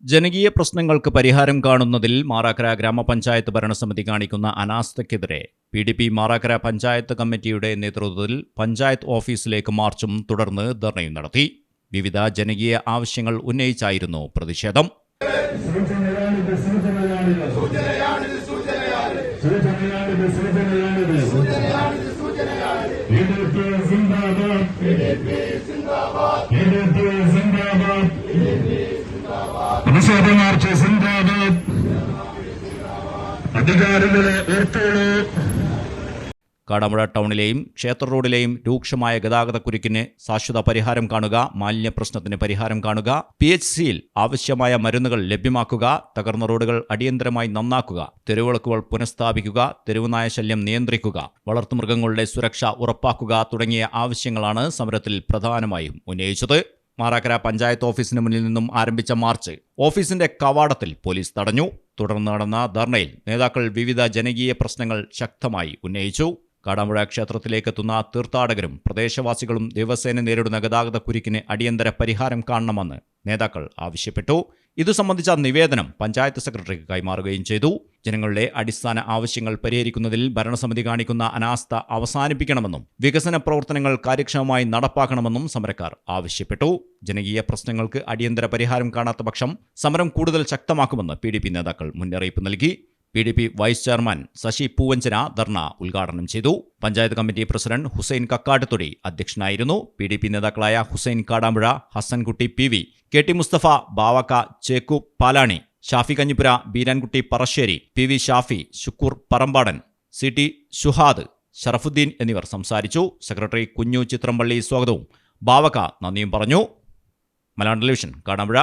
ജനകീയ പ്രശ്നങ്ങൾക്ക് പരിഹാരം കാണുന്നതിൽ മാറാക്കര ഗ്രാമപഞ്ചായത്ത് ഭരണസമിതി കാണിക്കുന്ന അനാസ്ഥയ്ക്കെതിരെ PDP മാറാക്കര പഞ്ചായത്ത് കമ്മിറ്റിയുടെ നേതൃത്വത്തിൽ പഞ്ചായത്ത് ഓഫീസിലേക്ക് മാർച്ചും തുടർന്ന് ധർണയും നടത്തി. വിവിധ ജനകീയ ആവശ്യങ്ങൾ ഉന്നയിച്ചായിരുന്നു പ്രതിഷേധം. പ്രതിഷേധമാർച്ച് സിന്ദാബാദ്, അധികാരികളെ ഓർത്തോളൂ. കാടാമ്പുഴ ടൗണിലെയും ക്ഷേത്ര റോഡിലെയും രൂക്ഷമായ ഗതാഗതക്കുരുക്കിന് ശാശ്വത പരിഹാരം കാണുക, മാലിന്യ പ്രശ്നത്തിന് പരിഹാരം കാണുക, PHCയിൽ ആവശ്യമായ മരുന്നുകൾ ലഭ്യമാക്കുക, തകർന്ന റോഡുകൾ അടിയന്തരമായി നന്നാക്കുക, തെരുവിളക്കുകൾ പുനഃസ്ഥാപിക്കുക, തെരുവുനായ ശല്യം നിയന്ത്രിക്കുക, വളർത്തുമൃഗങ്ങളുടെ സുരക്ഷ ഉറപ്പാക്കുക തുടങ്ങിയ ആവശ്യങ്ങളാണ് സമരത്തിൽ പ്രധാനമായും ഉന്നയിച്ചത്. മാറാക്കര പഞ്ചായത്ത് ഓഫീസിന് മുന്നിൽ നിന്നും ആരംഭിച്ച മാർച്ച് ഓഫീസിന്റെ കവാടത്തിൽ പോലീസ് തടഞ്ഞു. തുടർന്ന് നടന്ന ധർണയിൽ നേതാക്കൾ വിവിധ ജനകീയ പ്രശ്നങ്ങൾ ശക്തമായി ഉന്നയിച്ചു. കാടാമ്പുഴ ക്ഷേത്രത്തിലേക്കെത്തുന്ന തീർത്ഥാടകരും പ്രദേശവാസികളും ദിവസേന നേരിടുന്ന ഗതാഗതക്കുരുക്കിന് അടിയന്തര പരിഹാരം കാണണമെന്ന് നേതാക്കൾ ആവശ്യപ്പെട്ടു. ഇതു സംബന്ധിച്ച നിവേദനം പഞ്ചായത്ത് സെക്രട്ടറിക്ക് കൈമാറുകയും ചെയ്തു. ജനങ്ങളുടെ അടിസ്ഥാന ആവശ്യങ്ങൾ പരിഹരിക്കുന്നതിൽ ഭരണസമിതി കാണിക്കുന്ന അനാസ്ഥ അവസാനിപ്പിക്കണമെന്നും വികസന പ്രവർത്തനങ്ങൾ കാര്യക്ഷമമായി നടപ്പാക്കണമെന്നും സമരക്കാർ ആവശ്യപ്പെട്ടു. ജനകീയ പ്രശ്നങ്ങൾക്ക് അടിയന്തര പരിഹാരം കാണാത്ത പക്ഷം സമരം കൂടുതൽ ശക്തമാക്കുമെന്ന് PDP നേതാക്കൾ മുന്നറിയിപ്പ് നൽകി. PDP vice chairman Sasi Poovanchana ധർണ ഉദ്ഘാടനം ചെയ്തു. പഞ്ചായത്ത് കമ്മിറ്റി പ്രസിഡന്റ് ഹുസൈൻ കക്കാട്ടുതൊടി അധ്യക്ഷനായിരുന്നു. PDP നേതാക്കളായ Hussain Kadampuzha, Hasankutty PV, KT Mustafa, ബാവക്ക, Chekku Palani, Shafi Kanjippura, Beerankutty Parassery, PV Shafi, Shukoor Parambadan, CT ഷുഹാദ്, Sharafuddin എന്നിവർ സംസാരിച്ചു. സെക്രട്ടറി കുഞ്ഞു ചിത്രമ്പള്ളി സ്വാഗതവും ബാവക്ക നന്ദിയും പറഞ്ഞു. മലയാളം ടെലിവിഷൻ കാടാമ്പുഴ.